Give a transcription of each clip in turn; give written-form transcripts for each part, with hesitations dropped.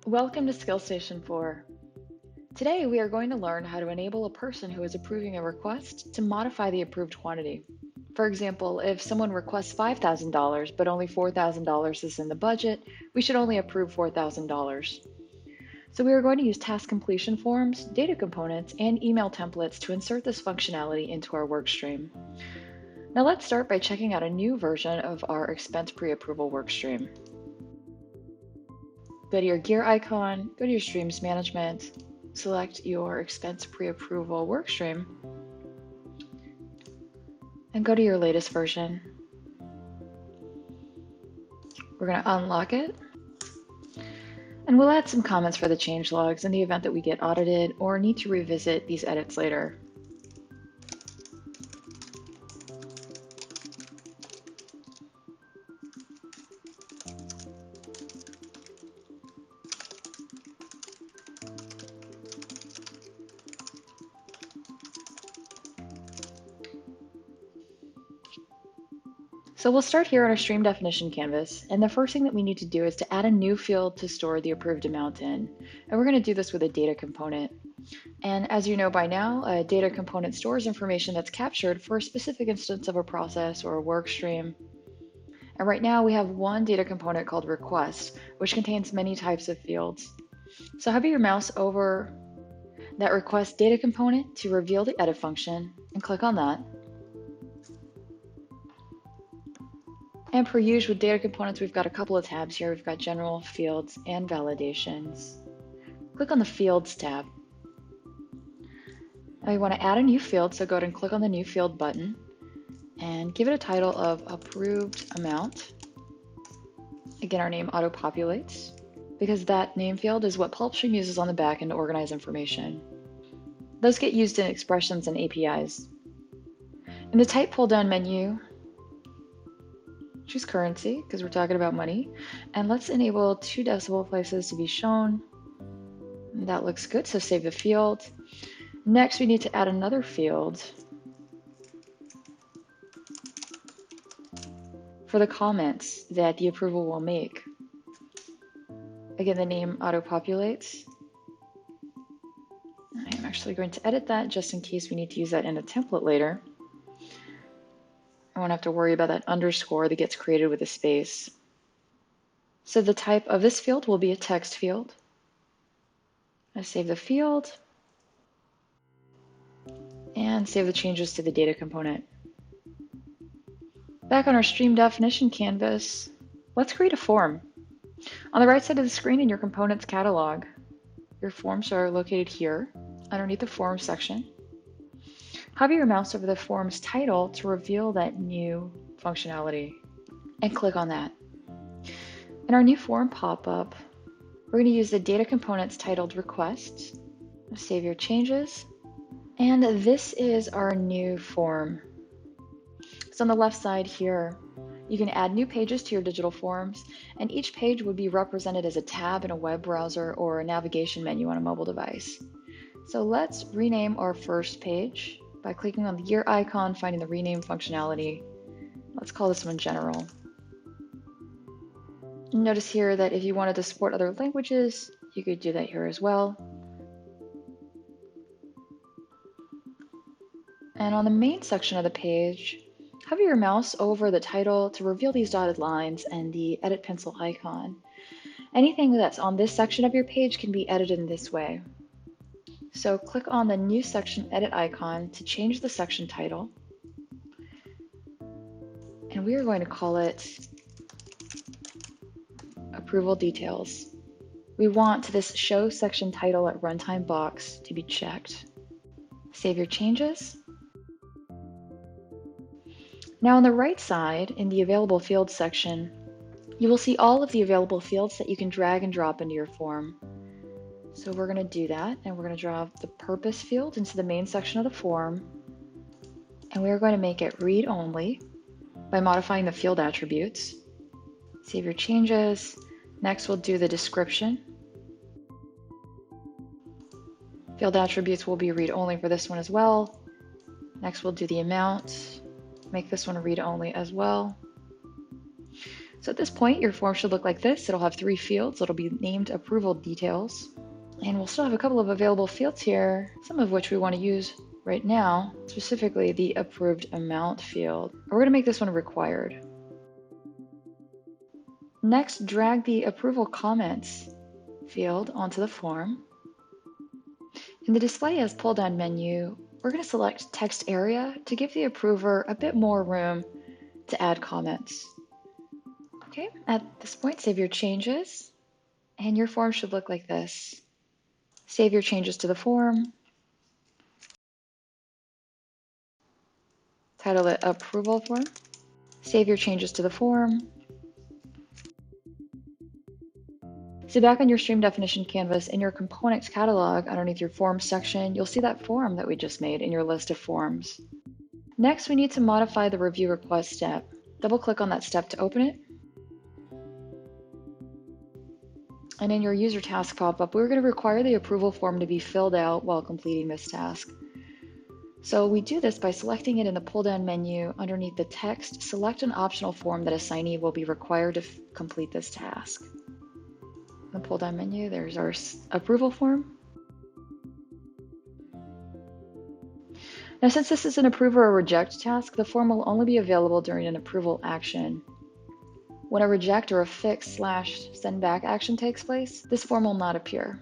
Welcome to SkillStation 4. Today we are going to learn how to enable a person who is approving a request to modify the approved quantity. For example, if someone requests $5,000 but only $4,000 is in the budget, we should only approve $4,000. So we are going to use task completion forms, data components, and email templates to insert this functionality into our workstream. Now let's start by checking out a new version of our expense pre-approval workstream. Go to your gear icon, go to your streams management, select your expense pre-approval workstream, and go to your latest version. We're going to unlock it, and we'll add some comments for the change logs in the event that we get audited or need to revisit these edits later. So we'll start here on our stream definition canvas, and the first thing that we need to do is to add a new field to store the approved amount in. And we're going to do this with a data component. And as you know by now, a data component stores information that's captured for a specific instance of a process or a work stream. And right now we have one data component called request, which contains many types of fields. So hover your mouse over that request data component to reveal the edit function and click on that. And per usual with data components, we've got a couple of tabs here. We've got general, fields, and validations. Click on the fields tab. Now you want to add a new field, so go ahead and click on the new field button and give it a title of approved amount. Again, our name auto-populates because that name field is what PulpStream uses on the back end to organize information. Those get used in expressions and APIs. In the type pull-down menu, choose currency because we're talking about money, and let's enable 2 decimal places to be shown. That looks good, so save the field. Next, we need to add another field for the comments that the approval will make. Again, the name auto-populates. I'm actually going to edit that just in case we need to use that in a template later. I won't have to worry about that underscore that gets created with a space. So the type of this field will be a text field. I save the field and save the changes to the data component. Back on our stream definition canvas, let's create a form. On the right side of the screen in your components catalog, your forms are located here underneath the forms section. Hover your mouse over the form's title to reveal that new functionality and click on that. In our new form pop-up, we're going to use the data components titled requests. Save your changes. And this is our new form. So on the left side here, you can add new pages to your digital forms, and each page would be represented as a tab in a web browser or a navigation menu on a mobile device. So let's rename our first page by clicking on the gear icon, finding the rename functionality. Let's call this one general. Notice here that if you wanted to support other languages, you could do that here as well. And on the main section of the page, hover your mouse over the title to reveal these dotted lines and the edit pencil icon. Anything that's on this section of your page can be edited in this way. So click on the new section edit icon to change the section title. And we are going to call it approval details. We want this show section title at runtime box to be checked. Save your changes. Now on the right side in the available fields section, you will see all of the available fields that you can drag and drop into your form. So we're going to do that, and we're going to drop the purpose field into the main section of the form, and we're going to make it read only by modifying the field attributes. Save your changes. Next, we'll do the description. Field attributes will be read only for this one as well. Next, we'll do the amount. Make this one read only as well. So at this point, your form should look like this. It'll have 3 fields. It'll be named approval details. And we'll still have a couple of available fields here, some of which we want to use right now, specifically the approved amount field. We're going to make this one required. Next, drag the approval comments field onto the form. In the display as pull-down menu, we're going to select text area to give the approver a bit more room to add comments. Okay, at this point, save your changes, and your form should look like this. Save your changes to the form. Title it Approval Form. Save your changes to the form. So back on your stream definition canvas, in your components catalog, underneath your forms section, you'll see that form that we just made in your list of forms. Next, we need to modify the review request step. Double click on that step to open it. And in your user task pop-up, we're going to require the approval form to be filled out while completing this task. So we do this by selecting it in the pull-down menu. Underneath the text, select an optional form that assignee will be required to complete this task. In the pull-down menu, there's our approval form. Now, since this is an approve or reject task, the form will only be available during an approval action. When a reject or a fix/send back action takes place, this form will not appear.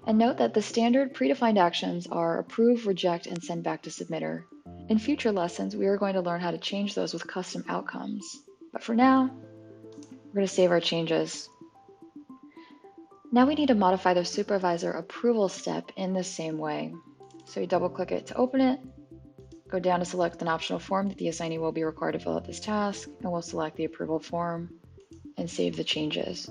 And note that the standard predefined actions are approve, reject, and send back to submitter. In future lessons, we are going to learn how to change those with custom outcomes. But for now, we're going to save our changes. Now we need to modify the supervisor approval step in the same way. So you double click it to open it, go down to select an optional form that the assignee will be required to fill out this task, and we'll select the approval form and save the changes.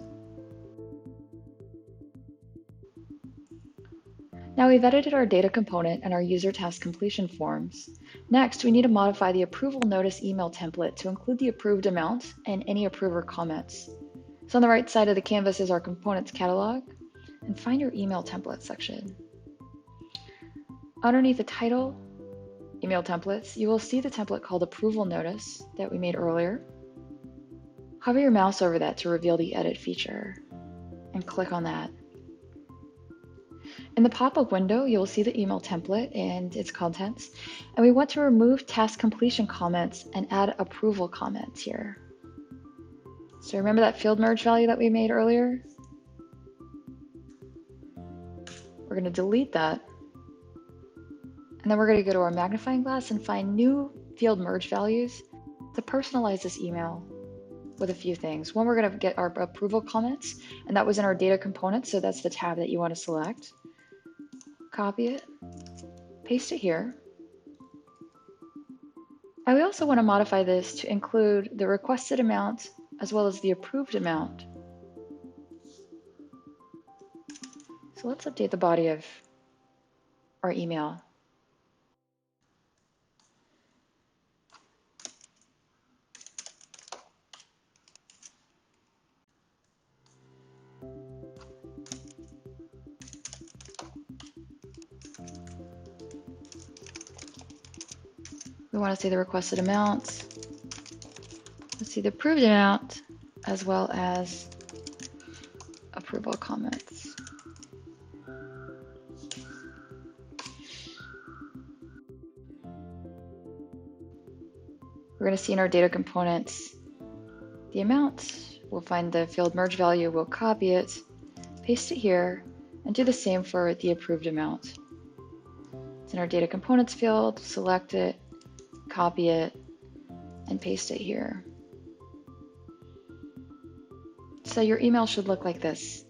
Now we've edited our data component and our user task completion forms. Next, we need to modify the approval notice email template to include the approved amount and any approver comments. So on the right side of the canvas is our components catalog, and find your email template section. Underneath the title, email templates, you will see the template called approval notice that we made earlier. Hover your mouse over that to reveal the edit feature and click on that. In the pop-up window, you'll see the email template and its contents, and we want to remove task completion comments and add approval comments here. So remember that field merge value that we made earlier? We're going to delete that, and then we're going to go to our magnifying glass and find new field merge values to personalize this email with a few things. One, we're going to get our approval comments, and that was in our data component, so that's the tab that you want to select. Copy it, paste it here. And we also want to modify this to include the requested amount as well as the approved amount. So let's update the body of our email. We want to see the requested amount. Let's see the approved amount as well as approval comments. We're going to see in our data components the amount. We'll find the field merge value, we'll copy it, paste it here, and do the same for the approved amount. It's in our data components field, select it, copy it, and paste it here. So your email should look like this.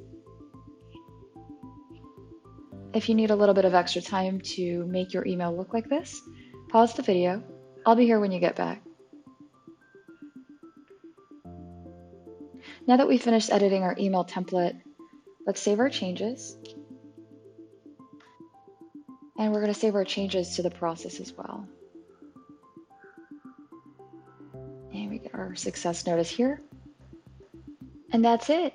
If you need a little bit of extra time to make your email look like this, pause the video. I'll be here when you get back. Now that we've finished editing our email template, let's save our changes. And we're going to save our changes to the process as well. And we get our success notice here. And that's it.